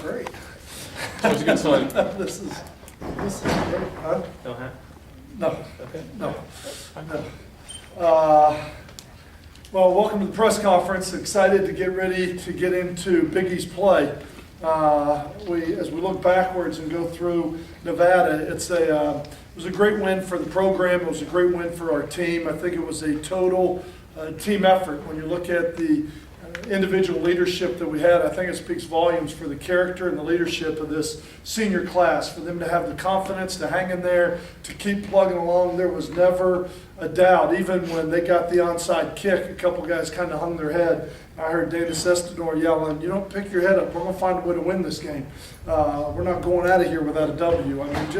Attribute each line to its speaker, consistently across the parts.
Speaker 1: Great.
Speaker 2: That was a good sign.
Speaker 1: This is great, huh?
Speaker 2: No hat?
Speaker 1: No,
Speaker 2: Okay.
Speaker 1: no. Well, welcome to the press conference. Excited to get ready to get into Big East play. As we look backwards and go through Nevada, it was a great win for the program. It was a great win for our team. I think it was a total team effort. When you look at the individual leadership that we had, I think it speaks volumes for the character and the leadership of this senior class, for them to have the confidence to hang in there, to keep plugging along. There was never a doubt. Even when they got the onside kick, a couple guys kind of hung their head. I heard Dana Sestador yelling, "You don't pick your head up. We're going to find a way to win this game. We're not going out of here without a W." I think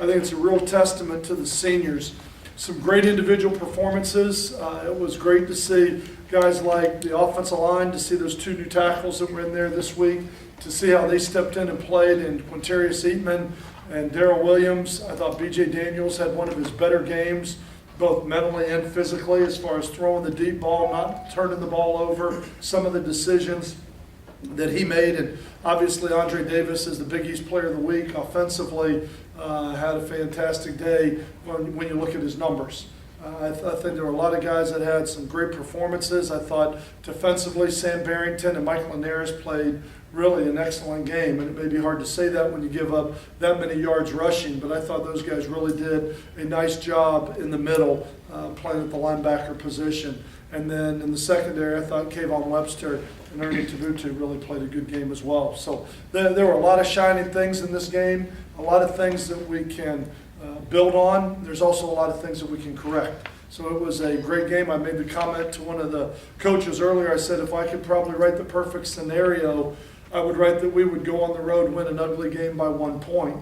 Speaker 1: it's a real testament to the seniors. Some great individual performances. It was great to see guys like the offensive line, to see those two new tackles that were in there this week, to see how they stepped in and played, and Quintarius Eatman and Darrell Williams. I thought B.J. Daniels had one of his better games, both mentally and physically, as far as throwing the deep ball, not turning the ball over, some of the decisions that he made. And obviously Andre Davis is the Big East Player of the Week. Offensively, had a fantastic day when you look at his numbers. I think there were a lot of guys that had some great performances. I thought defensively, Sam Barrington and Mike Linares played really an excellent game. And it may be hard to say that when you give up that many yards rushing, but I thought those guys really did a nice job in the middle, playing at the linebacker position. And then in the secondary, I thought Kayvon Webster and Ernie Tabutu really played a good game as well. So there were a lot of shining things in this game, a lot of things that we can build on. There's also a lot of things that we can correct. So it was a great game. I made the comment to one of the coaches earlier. I said if I could probably write the perfect scenario, I would write that we would go on the road and win an ugly game by 1 point.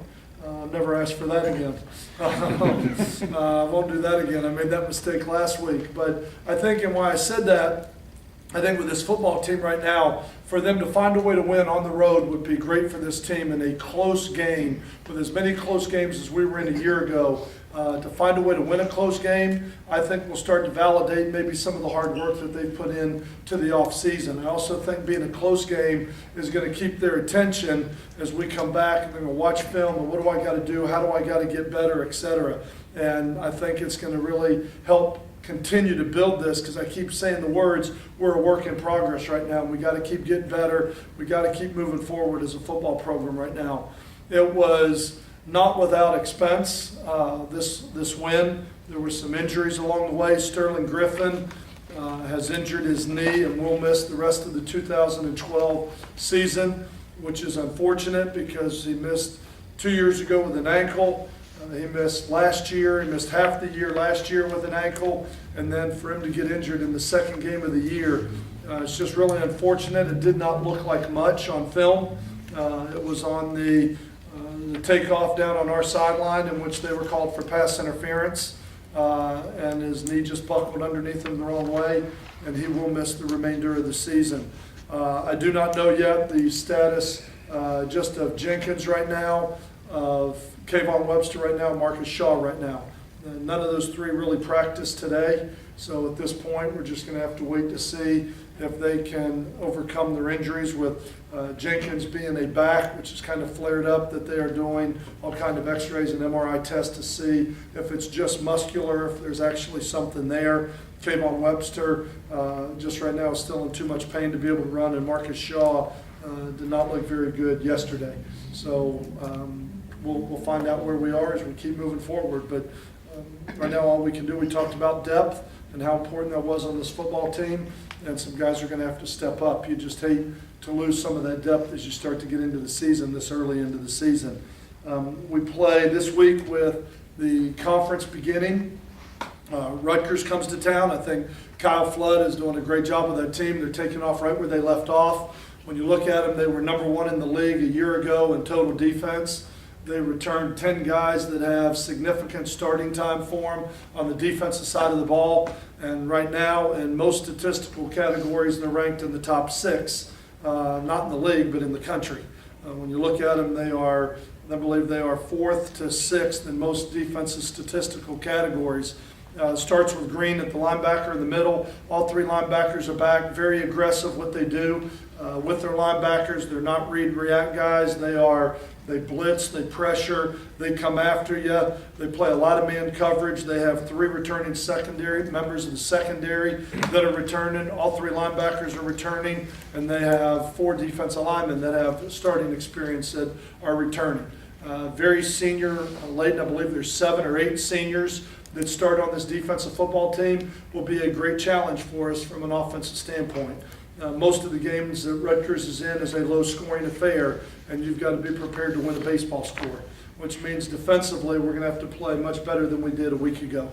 Speaker 1: Never ask for that again. I won't do that again. I made that mistake last week. But I think, and why I said that, I think with this football team right now, for them to find a way to win on the road would be great for this team in a close game, with as many close games as we were in a year ago. To find a way to win a close game, I think will start to validate maybe some of the hard work that they've put in to the offseason. I also think being a close game is going to keep their attention as we come back and they're going to watch film and what do I got to do, how do I got to get better, etc. And I think it's going to really help continue to build this, because I keep saying the words, we're a work in progress right now. We got to keep getting better. We got to keep moving forward as a football program right now. It was not without expense, this win. There were some injuries along the way. Sterling Griffin has injured his knee and will miss the rest of the 2012 season, which is unfortunate because he missed 2 years ago with an ankle. He missed last year. He missed half the year last year with an ankle. And then for him to get injured in the second game of the year, it's just really unfortunate. It did not look like much on film. It was on the takeoff down on our sideline in which they were called for pass interference. And his knee just buckled underneath him the wrong way, and he will miss the remainder of the season. I do not know yet the status just of Jenkins right now, of Kayvon Webster right now, Marcus Shaw right now. None of those three really practiced today, so at this point we're just going to have to wait to see if they can overcome their injuries, with Jenkins being a back, which is kind of flared up, that they are doing all kind of x-rays and MRI tests to see if it's just muscular, if there's actually something there. Kayvon Webster just right now is still in too much pain to be able to run, and Marcus Shaw did not look very good yesterday. So we'll find out where we are as we keep moving forward. But right now all we can do, we talked about depth and how important that was on this football team, and some guys are going to have to step up. You just hate to lose some of that depth as you start to get into the season, this early into the season. We play this week with the conference beginning. Rutgers comes to town. I think Kyle Flood is doing a great job with that team. They're taking off right where they left off. When you look at them, they were number one in the league a year ago in total defense. They returned 10 guys that have significant starting time for them on the defensive side of the ball. And right now, in most statistical categories, they're ranked in the top 6, not in the league, but in the country. When you look at them, I believe they are 4th to 6th in most defensive statistical categories. Starts with Green at the linebacker in the middle. All three linebackers are back, very aggressive what they do. with their linebackers. They're not read and react guys. They blitz, they pressure, they come after you. They play a lot of man coverage. They have 3 returning secondary members of the secondary that are returning. All 3 linebackers are returning, and they have 4 defensive linemen that have starting experience that are returning. Very senior laden. I believe there's 7 or 8 seniors that start on this defensive football team. Will be a great challenge for us from an offensive standpoint. Most of the games that Rutgers is in is a low-scoring affair, and you've got to be prepared to win a baseball score, which means defensively we're going to have to play much better than we did a week ago.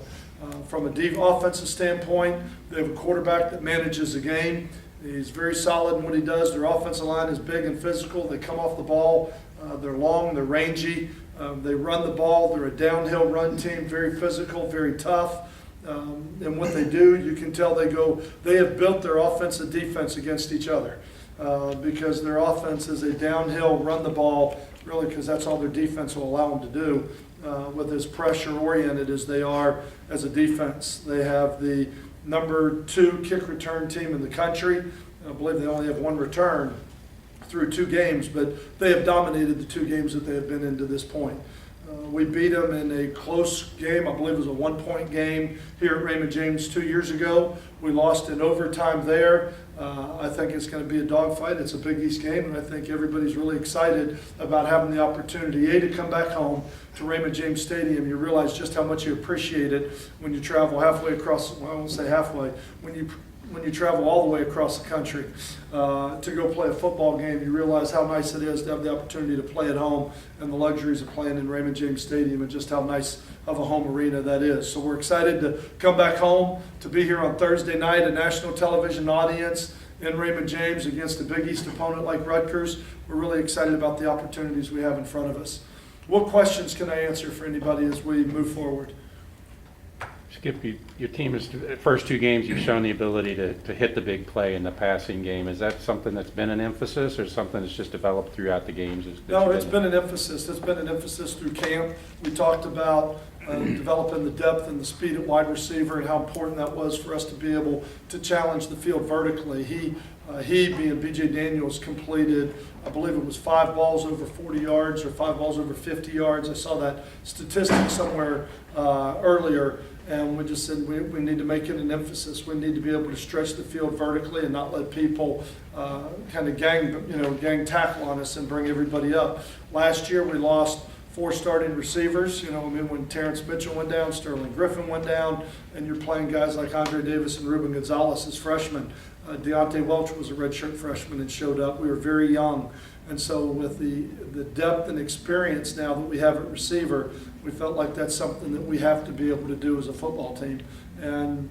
Speaker 1: From a offensive standpoint, they have a quarterback that manages the game. He's very solid in what he does. Their offensive line is big and physical. They come off the ball. They're long, they're rangy. They run the ball. They're a downhill run team, very physical, very tough. And what they do, you can tell they have built their offense and defense against each other because their offense is a downhill, run the ball, really because that's all their defense will allow them to do with as pressure-oriented as they are as a defense. They have the number 2 kick return team in the country. I believe they only have 1 return through 2 games, but they have dominated the 2 games that they have been in to this point. We beat them in a close game. I believe it was a 1-point game here at Raymond James 2 years ago. We lost in overtime there. I think it's going to be a dogfight. It's a Big East game, and I think everybody's really excited about having the opportunity, to come back home to Raymond James Stadium. You realize just how much you appreciate it when you travel halfway across, well, I won't say halfway, when you travel all the way across the country to go play a football game. You realize how nice it is to have the opportunity to play at home and the luxuries of playing in Raymond James Stadium and just how nice of a home arena that is. So we're excited to come back home, to be here on Thursday night, a national television audience in Raymond James against a Big East opponent like Rutgers. We're really excited about the opportunities we have in front of us. What questions can I answer for anybody as we move forward?
Speaker 3: Skip, your team is, the first 2 games, you've shown the ability to hit the big play in the passing game. Is that something that's been an emphasis or something that's just developed throughout the games?
Speaker 1: No, it's been an emphasis. It's been an emphasis through camp. We talked about developing the depth and the speed at wide receiver and how important that was for us to be able to challenge the field vertically. He being B.J. Daniels, completed, I believe it was 5 balls over 40 yards or 5 balls over 50 yards. I saw that statistic somewhere earlier. And we just said we need to make it an emphasis. We need to be able to stretch the field vertically and not let people kind of gang tackle on us and bring everybody up. Last year we lost 4 starting receivers. When Terrence Mitchell went down, Sterling Griffin went down, and you're playing guys like Andre Davis and Ruben Gonzalez as freshmen. Deontay Welch was a redshirt freshman and showed up. We were very young. And so with the depth and experience now that we have at receiver, we felt like that's something that we have to be able to do as a football team. And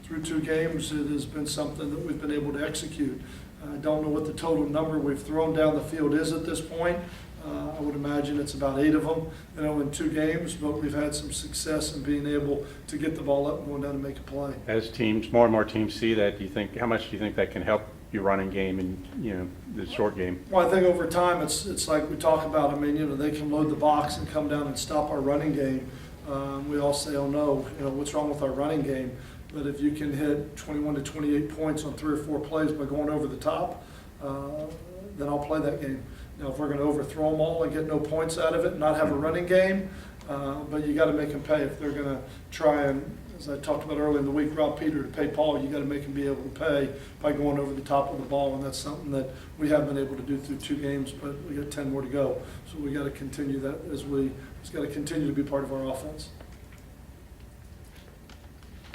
Speaker 1: through 2 games, it has been something that we've been able to execute. I don't know what the total number we've thrown down the field is at this point. I would imagine it's about 8 of them, in 2 games, but we've had some success in being able to get the ball up and go down and make a play.
Speaker 3: As more and more teams see that, how much do you think that can help your running game and the short game?
Speaker 1: Well, I think over time it's like we talk about. They can load the box and come down and stop our running game. We all say, oh no, what's wrong with our running game? But if you can hit 21 to 28 points on 3 or 4 plays by going over the top, then I'll play that game. Now, if we're going to overthrow them all and get no points out of it and not have a running game, but you got to make them pay. If they're going to try and, as I talked about earlier in the week, rob Peter to pay Paul, you got to make them be able to pay by going over the top of the ball, and that's something that we have been able to do through 2 games, but we got 10 more to go. So we got to continue that it's got to continue to be part of our offense.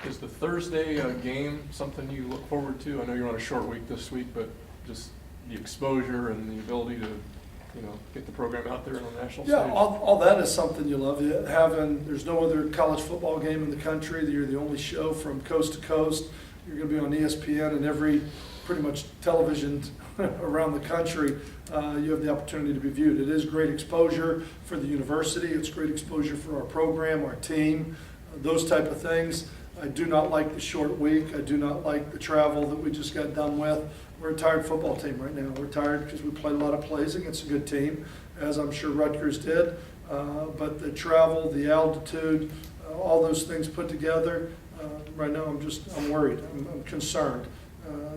Speaker 2: Is the Thursday game something you look forward to? I know you're on a short week this week, but just the exposure and the ability to, get the program out there on the national stage?
Speaker 1: Yeah, all that is something you love. There's no other college football game in the country. You're the only show from coast to coast. You're going to be on ESPN and every pretty much television around the country. You have the opportunity to be viewed. It is great exposure for the university. It's great exposure for our program, our team, those type of things. I do not like the short week. I do not like the travel that we just got done with. We're a tired football team right now. We're tired because we played a lot of plays against a good team, as I'm sure Rutgers did. But the travel, the altitude, all those things put together, right now I'm worried. I'm concerned.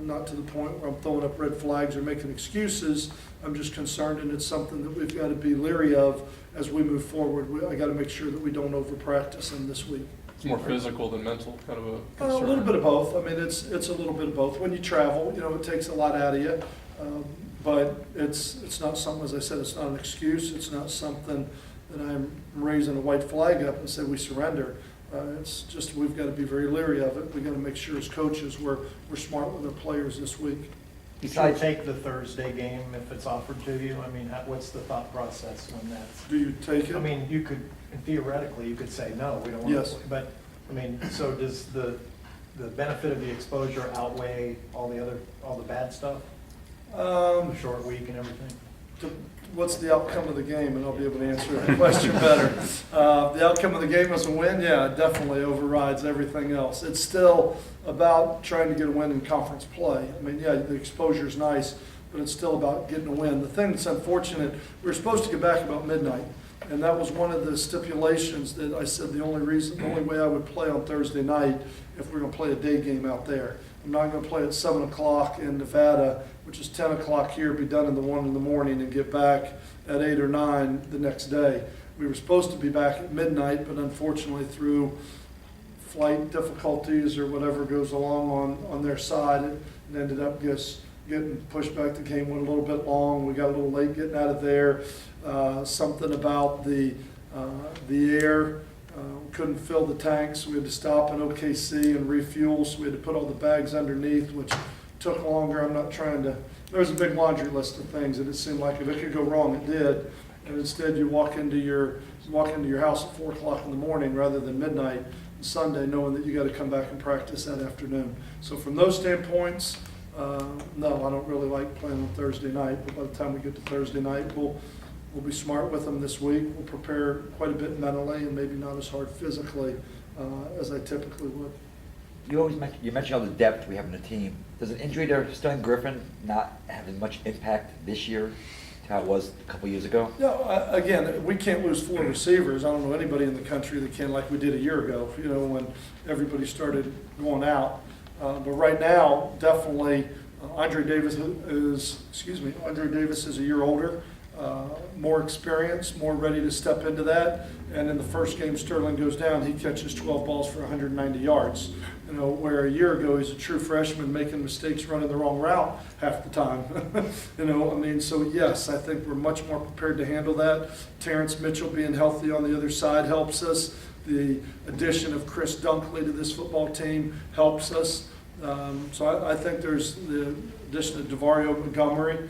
Speaker 1: not to the point where I'm throwing up red flags or making excuses. I'm just concerned, and it's something that we've got to be leery of as we move forward. I got to make sure that we don't over-practice them this week.
Speaker 2: It's more physical than mental, kind of a
Speaker 1: A
Speaker 2: concern.
Speaker 1: little bit of both. I mean, it's a little bit of both. When you travel, it takes a lot out of you. But it's not something, as I said, it's not an excuse. It's not something that I'm raising a white flag up and say we surrender. It's just we've got to be very leery of it. We've got to make sure as coaches we're smart with our players this week.
Speaker 4: Besides, take the Thursday game if it's offered to you. I mean, what's the thought process when that's?
Speaker 1: Do you take it?
Speaker 4: I mean, you could, theoretically, you could say, no, we don't want
Speaker 1: Yes.
Speaker 4: to play. But, I mean, so does the benefit of the exposure outweigh all the bad stuff? The short week and everything?
Speaker 1: What's the outcome of the game? And I'll be able to answer that question better. The outcome of the game is a win. Yeah, it definitely overrides everything else. It's still about trying to get a win in conference play. I mean, yeah, the exposure is nice, but it's still about getting a win. The thing that's unfortunate, we were supposed to get back about midnight, and that was one of the stipulations that I said the only way I would play on Thursday night if we're going to play a day game out there. I'm not going to play at 7 o'clock in Nevada, which is 10 o'clock here, be done in the 1 in the morning and get back at 8 or 9 the next day. We were supposed to be back at midnight, but unfortunately through flight difficulties or whatever goes along on their side, it ended up just getting pushed back. The game went a little bit long. We got a little late getting out of there. Something about the air. Couldn't fill the tanks. We had to stop in OKC and refuel, so we had to put all the bags underneath, which took longer. I'm not trying to, there's a big laundry list of things that it seemed like if it could go wrong, it did. And instead you walk into your house at 4 o'clock in the morning rather than midnight on Sunday, knowing that you got to come back and practice that afternoon. So from those standpoints, no, I don't really like playing on Thursday night, but by the time we get to Thursday night, we'll be smart with them this week. We'll prepare quite a bit mentally and maybe not as hard physically as I typically would.
Speaker 5: You mentioned all the depth we have in the team. Does an injury to Sterling Griffin not have as much impact this year to how it was a couple years ago?
Speaker 1: Yeah, again, we can't lose 4 receivers. I don't know anybody in the country that can, like we did a year ago, when everybody started going out. But right now, definitely, Andre Davis is a year older. More experience, more ready to step into that. And in the first game Sterling goes down, he catches 12 balls for 190 yards. Where a year ago he's a true freshman making mistakes running the wrong route half the time. So yes, I think we're much more prepared to handle that. Terrence Mitchell being healthy on the other side helps us. The addition of Chris Dunkley to this football team helps us. So I think there's the addition of DeVario Montgomery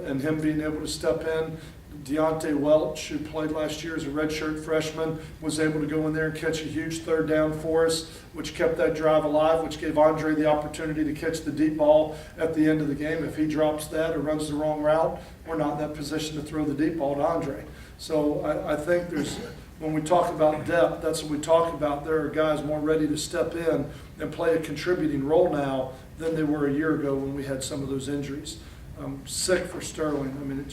Speaker 1: and him being able to step in. Deontay Welch, who played last year as a redshirt freshman, was able to go in there and catch a huge third down for us, which kept that drive alive, which gave Andre the opportunity to catch the deep ball at the end of the game. If he drops that or runs the wrong route, we're not in that position to throw the deep ball to Andre. So I think when we talk about depth, that's what we talk about. There are guys more ready to step in and play a contributing role now than they were a year ago when we had some of those injuries. I'm sick for Sterling. I mean,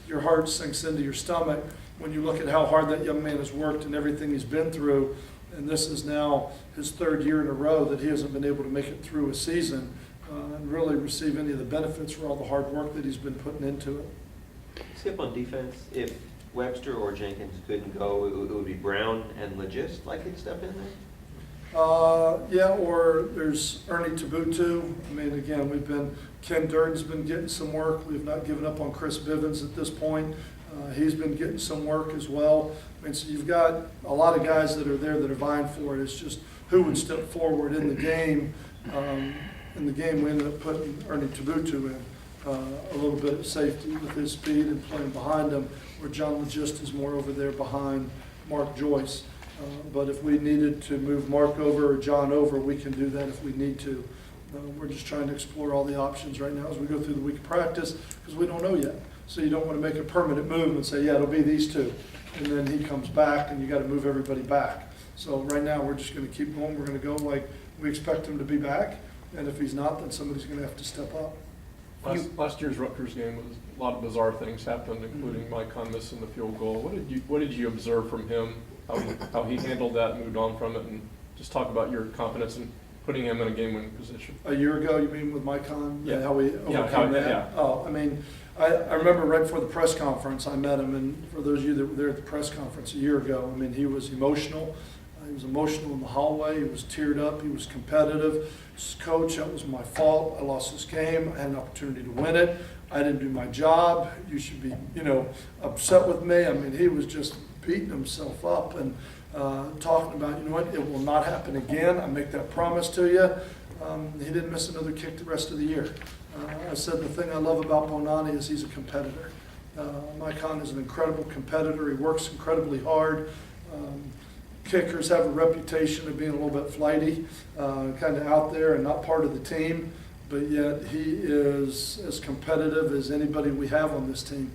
Speaker 1: your heart sinks into your stomach when you look at how hard that young man has worked and everything he's been through. And this is now his 3rd year in a row that he hasn't been able to make it through a season and really receive any of the benefits for all the hard work that he's been putting into it.
Speaker 6: Skip, on defense, if Webster or Jenkins couldn't go, it would be Brown and Legist likely to step in there?
Speaker 1: Yeah, or there's Ernie Tabutu. I mean, again, Ken Durden's been getting some work. We've not given up on Chris Bivens at this point. He's been getting some work as well. I mean, so you've got a lot of guys that are there that are vying for it. It's just who would step forward in the game. In the game, we ended up putting Ernie Tabutu in a little bit of safety with his speed and playing behind him, where John Legist is more over there behind Mark Joyce. But if we needed to move Mark over or John over, we can do that if we need to. We're just trying to explore all the options right now as we go through the week of practice because we don't know yet. So you don't want to make a permanent move and say, yeah, it'll be these 2. And then he comes back and you got to move everybody back. So right now we're just going to keep going. We're going to go like we expect him to be back. And if he's not, then somebody's going to have to step up.
Speaker 2: Last year's Rutgers game was a lot of bizarre things happened, including Mike Conn missing the field goal. What did you observe from him? How he handled that and moved on from it, and just talk about your confidence in putting him in a game-winning position.
Speaker 1: A year ago, you mean with Mike Hahn?
Speaker 2: Yeah.
Speaker 1: And how we
Speaker 2: Yeah,
Speaker 1: overcame that?
Speaker 2: yeah.
Speaker 1: Oh, I mean, I remember right before the press conference, I met him, and for those of you that were there at the press conference a year ago, I mean, he was emotional. He was emotional in the hallway. He was teared up. He was competitive. He says, Coach, that was my fault. I lost this game. I had an opportunity to win it. I didn't do my job. You should be, upset with me. I mean, he was just beating himself up and talking about, you know what, it will not happen again. I make that promise to you. He didn't miss another kick the rest of the year. I said the thing I love about Bonani is he's a competitor. Mike Hahn is an incredible competitor. He works incredibly hard. Kickers have a reputation of being a little bit flighty, kind of out there and not part of the team, but yet he is as competitive as anybody we have on this team.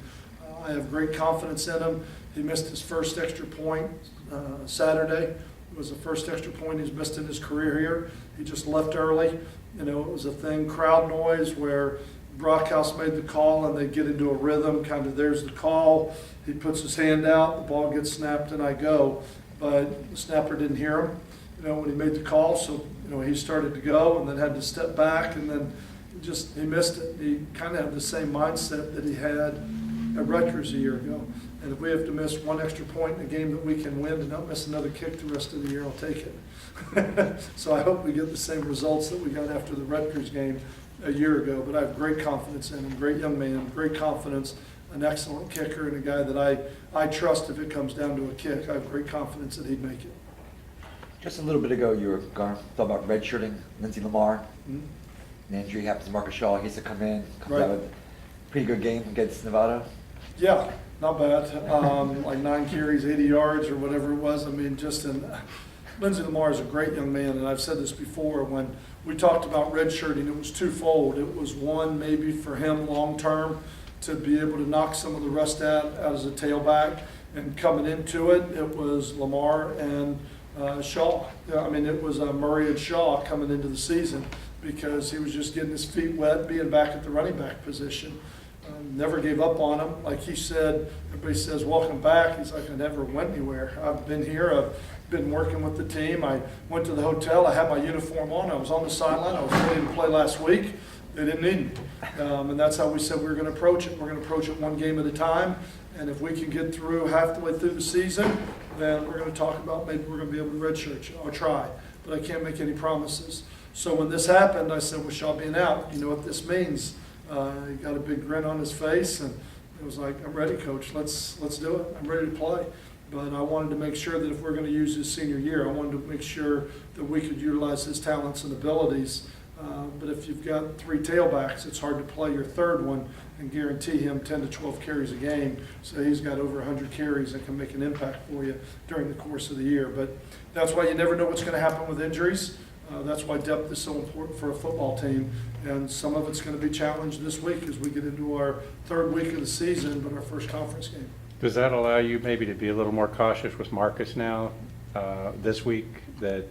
Speaker 1: I have great confidence in him. He missed his first extra point Saturday. It was the first extra point he's missed in his career here. He just left early. It was a thing, crowd noise, where Brockhouse made the call and they get into a rhythm, kind of there's the call. He puts his hand out, the ball gets snapped, and I go. But the snapper didn't hear him, when he made the call. So, he started to go and then had to step back, and then he missed it. He kind of had the same mindset that he had at Rutgers a year ago. And if we have to miss one extra point in a game that we can win and not miss another kick the rest of the year, I'll take it. So I hope we get the same results that we got after the Rutgers game a year ago. But I have great confidence in him, great young man, great confidence, an excellent kicker, and a guy that I trust if it comes down to a kick. I have great confidence that he'd make it.
Speaker 5: Just a little bit ago, you were talking about redshirting Lindsey Lamar.
Speaker 1: Mhm.
Speaker 5: An injury happens to Marcus Shaw. He has to come in, comes
Speaker 1: Right.
Speaker 5: out with a pretty good game against Nevada.
Speaker 1: Yeah, not bad. Like 9 carries, 80 yards, or whatever it was. I mean, Lindsey Lamar is a great young man, and I've said this before. When we talked about redshirting, it was twofold. It was one, maybe for him long-term, to be able to knock some of the rust out as a tailback. And coming into it, it was Lamar and Shaw. I mean, it was Murray and Shaw coming into the season, because he was just getting his feet wet, being back at the running back position. Never gave up on him. Like he said, everybody says, welcome back. He's like, I never went anywhere. I've been here. I've been working with the team. I went to the hotel. I had my uniform on. I was on the sideline. I was ready to play last week. They didn't need me. And that's how we said we were going to approach it. We're going to approach it one game at a time. And if we can get through halfway through the season, then we're going to talk about maybe we're going to be able to redshirt you. I'll try. But I can't make any promises. So when this happened, I said, with Shaw being out, you know what this means? He got a big grin on his face, and it was like, I'm ready, Coach. Let's do it. I'm ready to play. But I wanted to make sure that if we're going to use his senior year, I wanted to make sure that we could utilize his talents and abilities. But if you've got 3 tailbacks, it's hard to play your third one and guarantee him 10 to 12 carries a game. So he's got over 100 carries that can make an impact for you during the course of the year. But that's why you never know what's going to happen with injuries. That's why depth is so important for a football team. And some of it's going to be challenged this week as we get into our 3rd week of the season, but our first conference game.
Speaker 3: Does that allow you maybe to be a little more cautious with Marcus now, this week, that,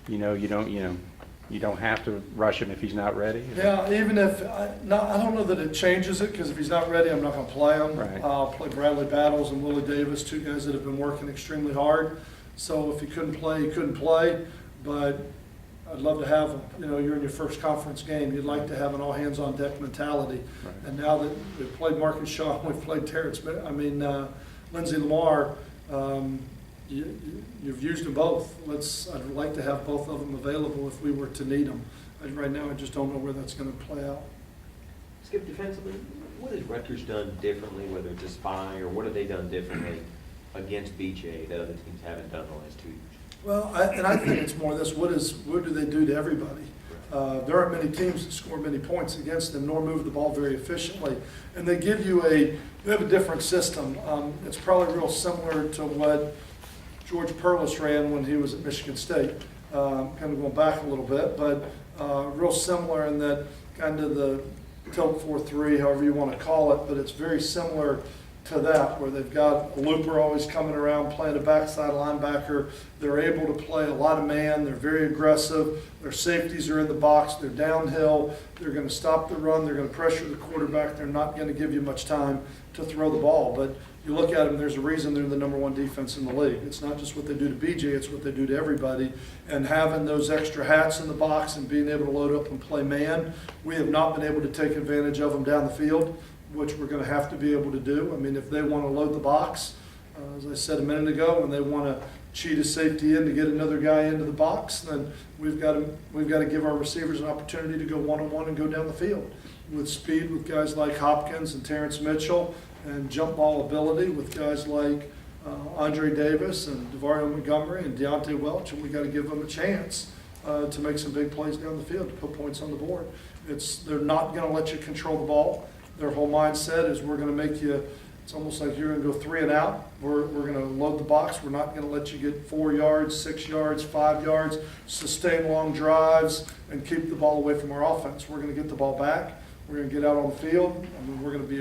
Speaker 3: you don't have to rush him if he's not ready?
Speaker 1: Yeah, even if, I don't know that it changes it, because if he's not ready, I'm not going to play him.
Speaker 3: Right.
Speaker 1: I'll play Bradley Battles and Willie Davis, 2 guys that have been working extremely hard. So if he couldn't play, he couldn't play. But I'd love to have him. You're in your first conference game. You'd like to have an all-hands-on-deck mentality.
Speaker 3: Right.
Speaker 1: And now that we've played Marcus Shaw, we've played Terrence, Lindsey Lamar, you've used them both. I'd like to have both of them available if we were to need them. Right now, I just don't know where that's going to play out.
Speaker 6: Skip, defensively, what has Rutgers done differently, whether it's a spy, or what have they done differently against BJ that other teams haven't done the last 2 years?
Speaker 1: Well, I think it's more this, what do they do to everybody? There aren't many teams that score many points against them, nor move the ball very efficiently. And they give you they have a different system. It's probably real similar to what George Perlis ran when he was at Michigan State. Kind of going back a little bit, but real similar in that kind of the tilt 4-3, however you want to call it, but it's very similar to that, where they've got a looper always coming around playing a backside linebacker. They're able to play a lot of man. They're very aggressive. Their safeties are in the box. They're downhill. They're going to stop the run. They're going to pressure the quarterback. They're not going to give you much time to throw the ball. But you look at them, there's a reason they're the #1 defense in the league. It's not just what they do to BJ, it's what they do to everybody. And having those extra hats in the box and being able to load up and play man, we have not been able to take advantage of them down the field, which we're going to have to be able to do. I mean, if they want to load the box, as I said a minute ago, and they want to cheat a safety in to get another guy into the box, then we've got to give our receivers an opportunity to go one-on-one and go down the field with speed with guys like Hopkins and Terrence Mitchell, and jump ball ability with guys like Andre Davis and DeVario Montgomery and Deontay Welch, and we got to give them a chance to make some big plays down the field to put points on the board. They're not going to let you control the ball. Their whole mindset is we're going to make you, it's almost like you're going to go 3 and out. We're going to load the box. We're not going to let you get 4 yards, 6 yards, 5 yards, sustain long drives, and keep the ball away from our offense. We're going to get the ball back. We're going to get out on the field. I mean, we're going to be